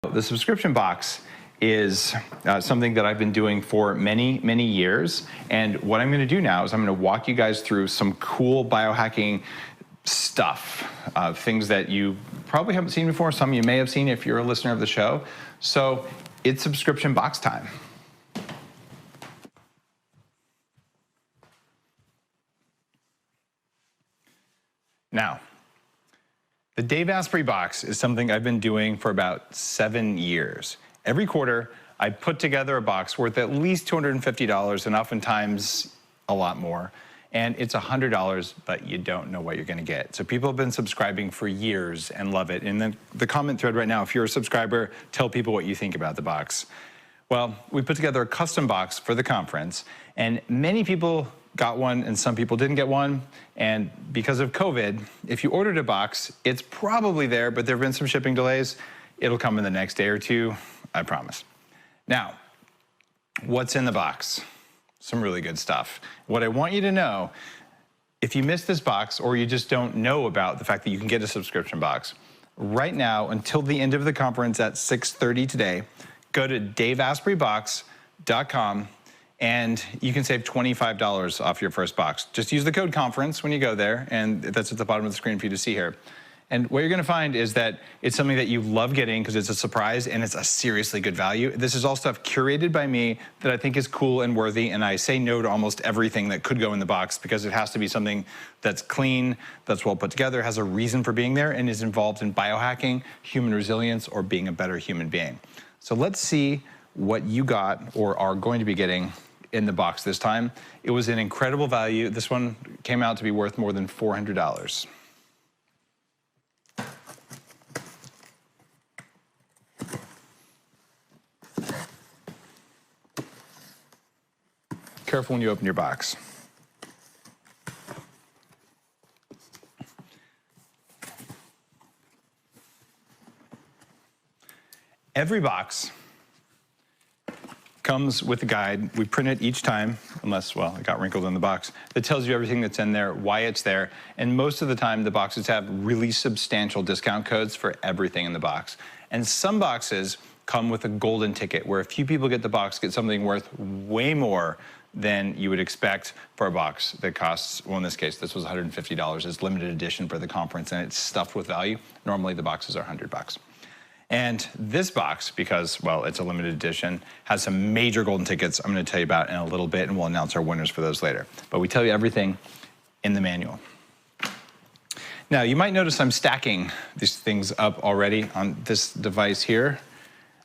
The subscription box is something that I've been doing for many, many years. And what I'm going to do now is I'm going to walk you guys through some cool biohacking stuff, things that you probably haven't seen before. Some you may have seen if you're a listener of the show. So it's subscription box time. Now, the Dave Asprey box is something I've been doing for about 7 years. Every quarter, I put together a box worth at least $250 and oftentimes a lot more. And it's $100, but you don't know what you're gonna get. So people have been subscribing for years and love it. And then the comment thread right now, if you're a subscriber, tell people what you think about the box. Well, we put together a custom box for the conference, and many people got one and some people didn't get one. And because of COVID, if you ordered a box, it's probably there, but there have been some shipping delays. It'll come in the next day or two, I promise. Now, what's in the box? Some really good stuff. What I want you to know, if you missed this box or you just don't know about the fact that you can get a subscription box, right now until the end of the conference at 6:30 today, go to daveaspreybox.com and you can save $25 off your first box. Just use the code conference when you go there, and that's at the bottom of the screen for you to see here. And what you're gonna find is that it's something that you love getting because it's a surprise and it's a seriously good value. This is all stuff curated by me that I think is cool and worthy, and I say no to almost everything that could go in the box because it has to be something that's clean, that's well put together, has a reason for being there, and is involved in biohacking, human resilience, or being a better human being. So let's see what you got or are going to be getting in the box this time. It was an incredible value. This one came out to be worth more than $400. Careful when you open your box. Every box comes with a guide. We print it each time, unless, well, it got wrinkled in the box, that tells you everything that's in there, why it's there, and most of the time the boxes have really substantial discount codes for everything in the box. And some boxes come with a golden ticket, where a few people get the box, get something worth way more than you would expect for a box that costs, well, in this case, this was $150. It's limited edition for the conference, and it's stuffed with value. Normally the boxes are $100. And this box, because, well, it's a limited edition, has some major golden tickets I'm gonna tell you about in a little bit, and we'll announce our winners for those later. But we tell you everything in the manual. Now, you might notice I'm stacking these things up already on this device here.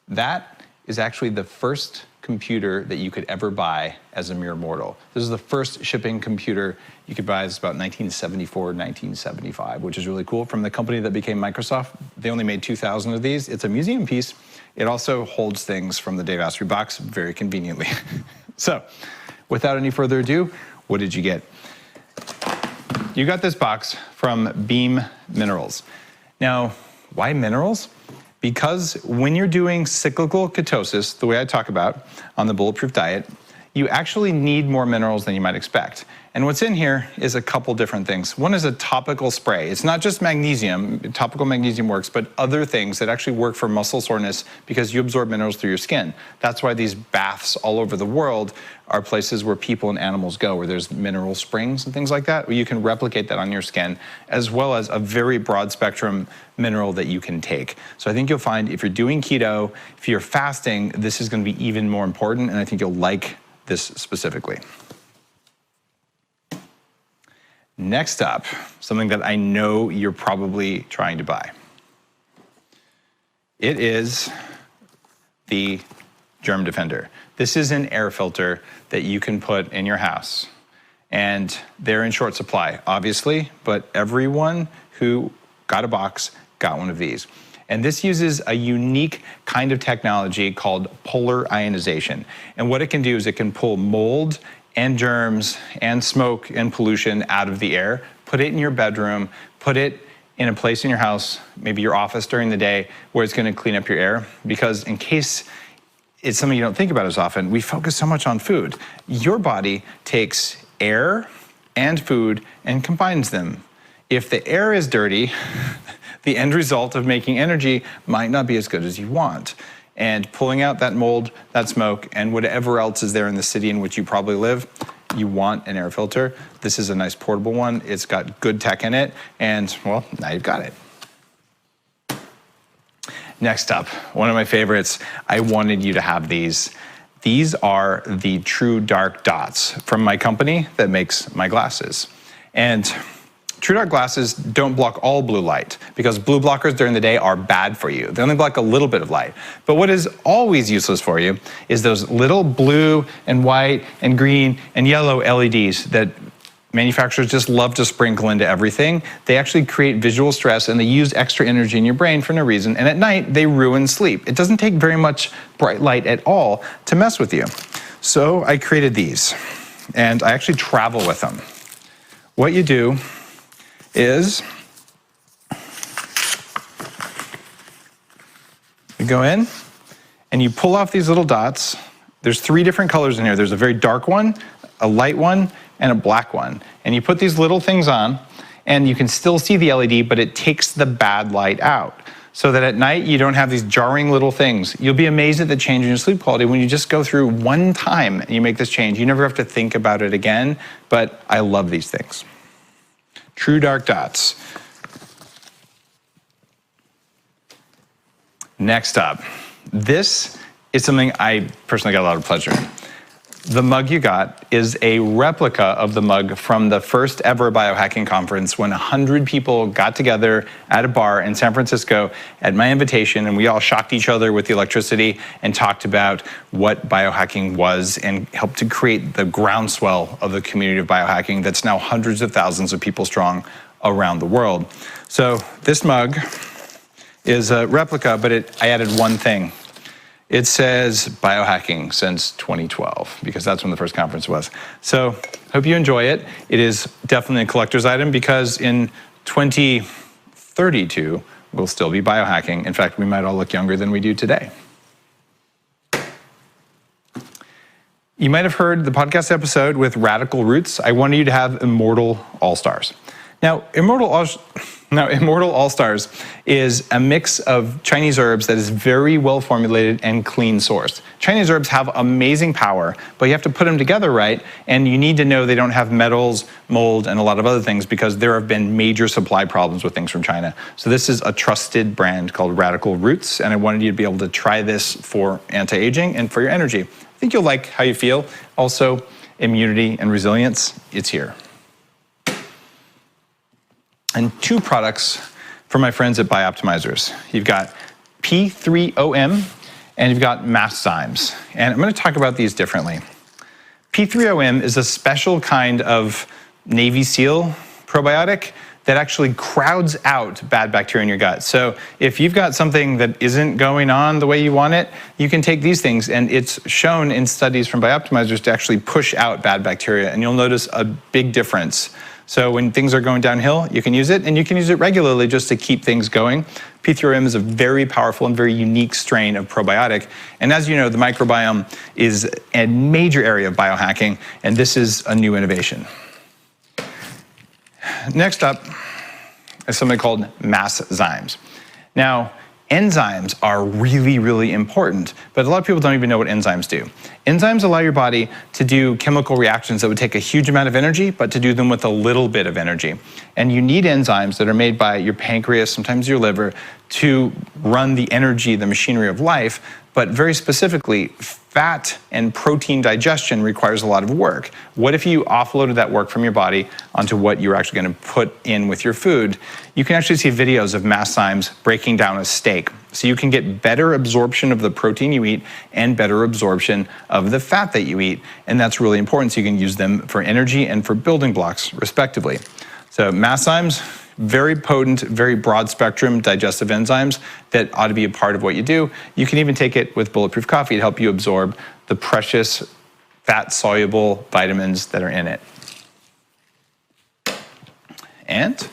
That is actually the first computer that you could ever buy as a mere mortal. This is the first shipping computer you could buy. It's about 1974, 1975, which is really cool. From the company that became Microsoft, they only made 2,000 of these. It's a museum piece. It also holds things from the Dave Asprey box very conveniently. So, without any further ado, what did you get? You got this box from Beam Minerals. Now, why minerals? Because when you're doing cyclical ketosis, the way I talk about on the Bulletproof Diet, you actually need more minerals than you might expect. And what's in here is a couple different things. One is a topical spray. It's not just magnesium, topical magnesium works, but other things that actually work for muscle soreness because you absorb minerals through your skin. That's why these baths all over the world are places where people and animals go, where there's mineral springs and things like that, where you can replicate that on your skin, as well as a very broad spectrum mineral that you can take. So I think you'll find if you're doing keto, if you're fasting, this is gonna be even more important, and I think you'll like this specifically. Next up, something that I know you're probably trying to buy. It is the Germ Defender. This is an air filter that you can put in your house. And they're in short supply, obviously, but everyone who got a box got one of these. And this uses a unique kind of technology called polar ionization. And what it can do is it can pull mold and germs and smoke and pollution out of the air, put it in your bedroom, put it in a place in your house, maybe your office during the day, where it's gonna clean up your air. Because in case it's something you don't think about as often, we focus so much on food. Your body takes air and food and combines them. If the air is dirty, the end result of making energy might not be as good as you want. And pulling out that mold, that smoke, and whatever else is there in the city in which you probably live, you want an air filter. This is a nice portable one. It's got good tech in it, and well, now you've got it. Next up, one of my favorites, I wanted you to have these. These are the TrueDark dots from my company that makes my glasses. And TrueDark glasses don't block all blue light because blue blockers during the day are bad for you. They only block a little bit of light. But what is always useless for you is those little blue and white and green and yellow LEDs that manufacturers just love to sprinkle into everything. They actually create visual stress and they use extra energy in your brain for no reason. And at night, they ruin sleep. It doesn't take very much bright light at all to mess with you. So I created these, and I actually travel with them. What you do is you go in and you pull off these little dots. There's 3 different colors in here. There's a very dark one, a light one, and a black one. And you put these little things on, and you can still see the LED, but it takes the bad light out. So that at night, you don't have these jarring little things. You'll be amazed at the change in your sleep quality when you just go through one time and you make this change. You never have to think about it again, but I love these things. TrueDark dots. Next up, this is something I personally got a lot of pleasure in. The mug you got is a replica of the mug from the first ever biohacking conference when 100 people got together at a bar in San Francisco at my invitation, and we all shocked each other with the electricity and talked about what biohacking was and helped to create the groundswell of the community of biohacking that's now hundreds of thousands of people strong around the world. So this mug is a replica, but I added one thing. It says biohacking since 2012, because that's when the first conference was. So hope you enjoy it. It is definitely a collector's item because in 2032, we'll still be biohacking. In fact, we might all look younger than we do today. You might have heard the podcast episode with Radical Roots. I wanted you to have Immortal All-Stars. Now, Immortal All-Stars is a mix of Chinese herbs that is very well formulated and clean sourced. Chinese herbs have amazing power, but you have to put them together right, and you need to know they don't have metals, mold, and a lot of other things because there have been major supply problems with things from China. So this is a trusted brand called Radical Roots, and I wanted you to be able to try this for anti-aging and for your energy. I think you'll like how you feel. Also, immunity and resilience, it's here. And 2 products from my friends at Bioptimizers. You've got P3OM and you've got Enzymes. And I'm going to talk about these differently. P3OM is a special kind of Navy SEAL probiotic that actually crowds out bad bacteria in your gut. So if you've got something that isn't going on the way you want it, you can take these things, and it's shown in studies from Bioptimizers to actually push out bad bacteria, and you'll notice a big difference. So when things are going downhill, you can use it, and you can use it regularly just to keep things going. P3OM is a very powerful and very unique strain of probiotic. And as you know, the microbiome is a major area of biohacking, and this is a new innovation. Next up is something called Enzymes. Now, enzymes are really, really important, but a lot of people don't even know what enzymes do. Enzymes allow your body to do chemical reactions that would take a huge amount of energy, but to do them with a little bit of energy. And you need enzymes that are made by your pancreas, sometimes your liver, to run the energy, the machinery of life, but very specifically, fat and protein digestion requires a lot of work. What if you offloaded that work from your body onto what you're actually going to put in with your food? You can actually see videos of Enzymes breaking down a steak. So you can get better absorption of the protein you eat and better absorption of the fat that you eat. And that's really important, so you can use them for energy and for building blocks, respectively. So Enzymes, very potent, very broad spectrum digestive enzymes that ought to be a part of what you do. You can even take it with bulletproof coffee to help you absorb the precious fat-soluble vitamins that are in it. And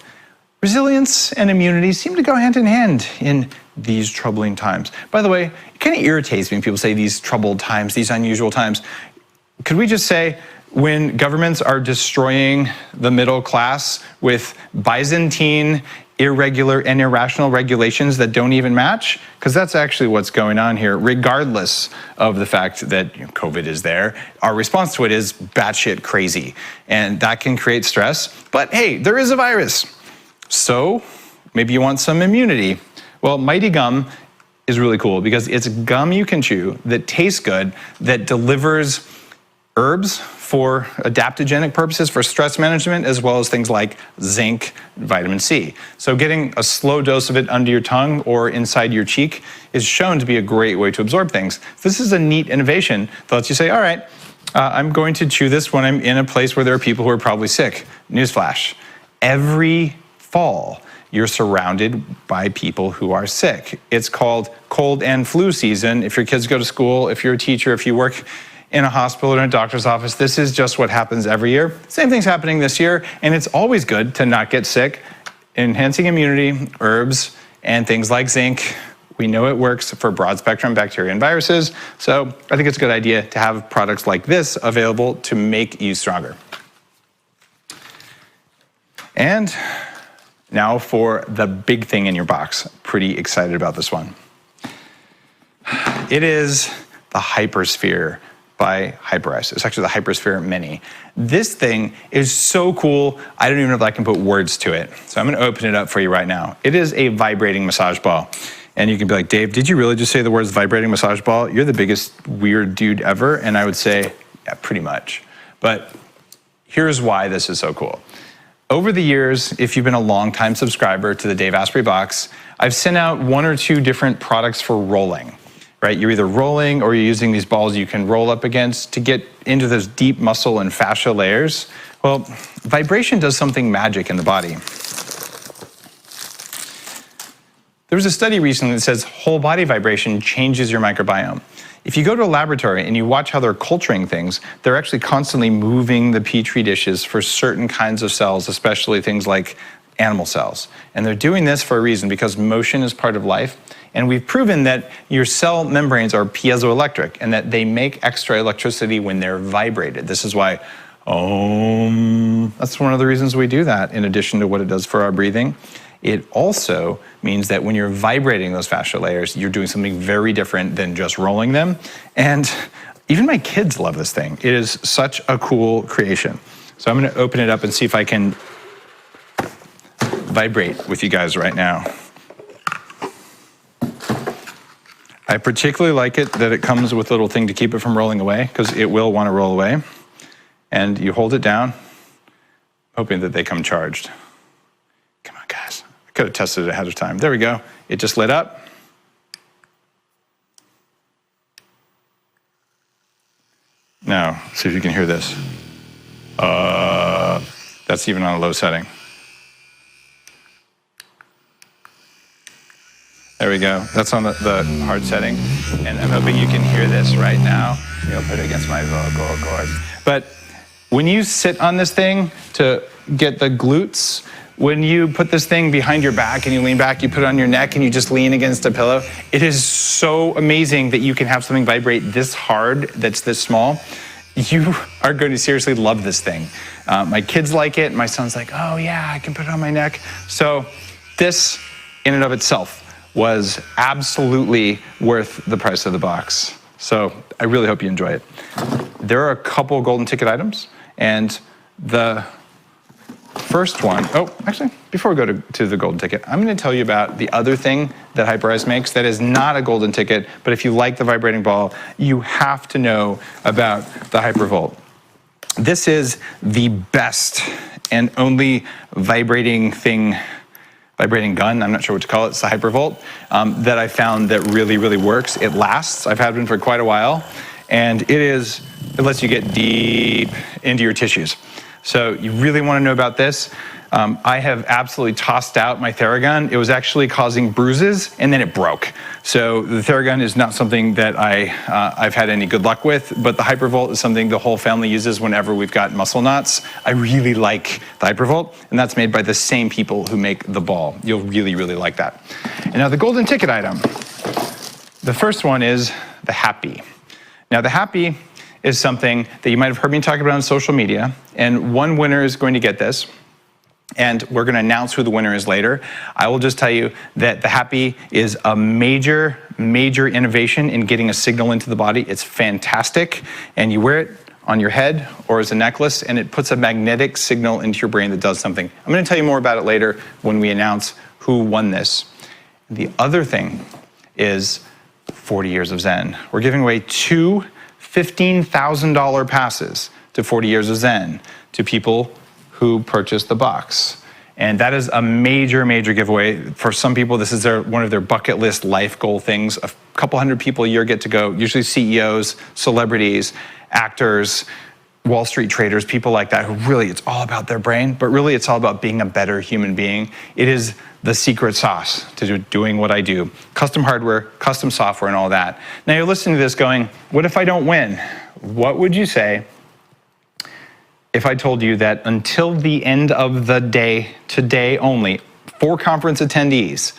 resilience and immunity seem to go hand in hand in these troubling times. By the way, it kind of irritates me when people say these troubled times, these unusual times. Could we just say, when governments are destroying the middle class with Byzantine irregular and irrational regulations that don't even match? Because that's actually what's going on here, regardless of the fact that COVID is there. Our response to it is batshit crazy, and that can create stress. But hey, there is a virus. So maybe you want some immunity. Well, Mighty Gum is really cool because it's gum you can chew that tastes good, that delivers herbs for adaptogenic purposes, for stress management, as well as things like zinc, vitamin C. So getting a slow dose of it under your tongue or inside your cheek is shown to be a great way to absorb things. This is a neat innovation that lets you say, all right, I'm going to chew this when I'm in a place where there are people who are probably sick. Newsflash, every fall, you're surrounded by people who are sick. It's called cold and flu season. If your kids go to school, if you're a teacher, if you work in a hospital or in a doctor's office, this is just what happens every year. Same thing's happening this year, and it's always good to not get sick. Enhancing immunity, herbs, and things like zinc, we know it works for broad spectrum bacteria and viruses, so I think it's a good idea to have products like this available to make you stronger. And now for the big thing in your box. Pretty excited about this one. It is the Hypersphere by Hyperice. It's actually the Hypersphere Mini. This thing is so cool, I don't even know if I can put words to it. So I'm gonna open it up for you right now. It is a vibrating massage ball. And you can be like, Dave, did you really just say the words vibrating massage ball? You're the biggest weird dude ever. And I would say, yeah, pretty much. But here's why this is so cool. Over the years, if you've been a longtime subscriber to the Dave Asprey box, I've sent out 1 or 2 different products for rolling. Right, you're either rolling or you're using these balls you can roll up against to get into those deep muscle and fascia layers. Well, vibration does something magic in the body. There was a study recently that says whole body vibration changes your microbiome. If you go to a laboratory and you watch how they're culturing things, they're actually constantly moving the petri dishes for certain kinds of cells, especially things like animal cells. And they're doing this for a reason, because motion is part of life. And we've proven that your cell membranes are piezoelectric and that they make extra electricity when they're vibrated. This is why, that's one of the reasons we do that, in addition to what it does for our breathing. It also means that when you're vibrating those fascia layers, you're doing something very different than just rolling them. And even my kids love this thing. It is such a cool creation. So I'm gonna open it up and see if I can vibrate with you guys right now. I particularly like it that it comes with a little thing to keep it from rolling away, because it will want to roll away. And you hold it down, hoping that they come charged. Come on, guys. I could have tested it ahead of time. There we go. It just lit up. Now, see if you can hear this. That's even on a low setting. There we go. That's on the hard setting. And I'm hoping you can hear this right now. You'll put it against my vocal cords. But when you sit on this thing to get the glutes, when you put this thing behind your back and you lean back, you put it on your neck and you just lean against a pillow, it is so amazing that you can have something vibrate this hard that's this small. You are going to seriously love this thing. My kids like it. My son's like, oh yeah, I can put it on my neck. So this in and of itself was absolutely worth the price of the box. So I really hope you enjoy it. There are a couple golden ticket items, and the first one, actually, before we go to the golden ticket, I'm gonna tell you about the other thing that Hyperice makes that is not a golden ticket, but if you like the vibrating ball, you have to know about the Hypervolt. This is the best and only vibrating gun, I'm not sure what to call it, it's the Hypervolt, that I found that really, really works. It lasts. I've had one for quite a while, and it lets you get deep into your tissues. So you really want to know about this. I have absolutely tossed out my Theragun. It was actually causing bruises, and then it broke. So the Theragun is not something that I've had any good luck with, but the Hypervolt is something the whole family uses whenever we've got muscle knots. I really like the Hypervolt, and that's made by the same people who make the ball. You'll really, really like that. And now the golden ticket item. The first one is the Hapbee. Now the Hapbee is something that you might have heard me talk about on social media, and one winner is going to get this. and we're going to announce who the winner is later. I will just tell you that the Hapbee is a major innovation in getting a signal into the body. It's fantastic, and you wear it on your head or as a necklace, and it puts a magnetic signal into your brain that does something. I'm going to tell you more about it later when we announce who won this. The other thing is 40 Years of Zen. We're giving away 2 $15,000 passes to 40 Years of Zen to people who purchase the box. And that is a major giveaway. For some people, this is one of their bucket list life goal things. A couple hundred people a year get to go, usually CEOs, celebrities, actors, Wall Street traders, people like that who really, it's all about their brain, but really it's all about being a better human being. It is the secret sauce to doing what I do. Custom hardware, custom software, and all that. Now you're listening to this going, what if I don't win? What would you say if I told you that until the end of the day, today only, for conference attendees,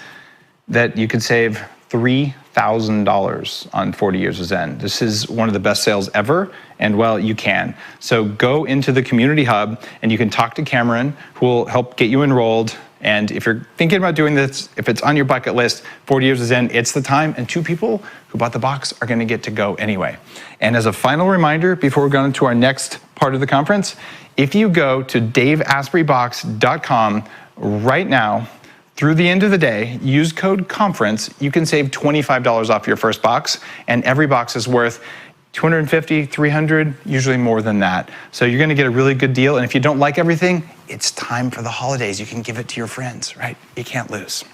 that you could save $3,000 on 40 Years of Zen? This is one of the best sales ever, and well, you can. So go into the community hub and you can talk to Cameron, who will help get you enrolled. And if you're thinking about doing this, if it's on your bucket list, 40 Years of Zen, it's the time. And 2 people who bought the box are gonna get to go anyway. And as a final reminder, before we go into our next part of the conference, if you go to daveaspreybox.com right now, through the end of the day, use code CONFERENCE, you can save $25 off your first box, and every box is worth $250, $300, usually more than that. So you're gonna get a really good deal, and if you don't like everything, it's time for the holidays. You can give it to your friends, right? You can't lose.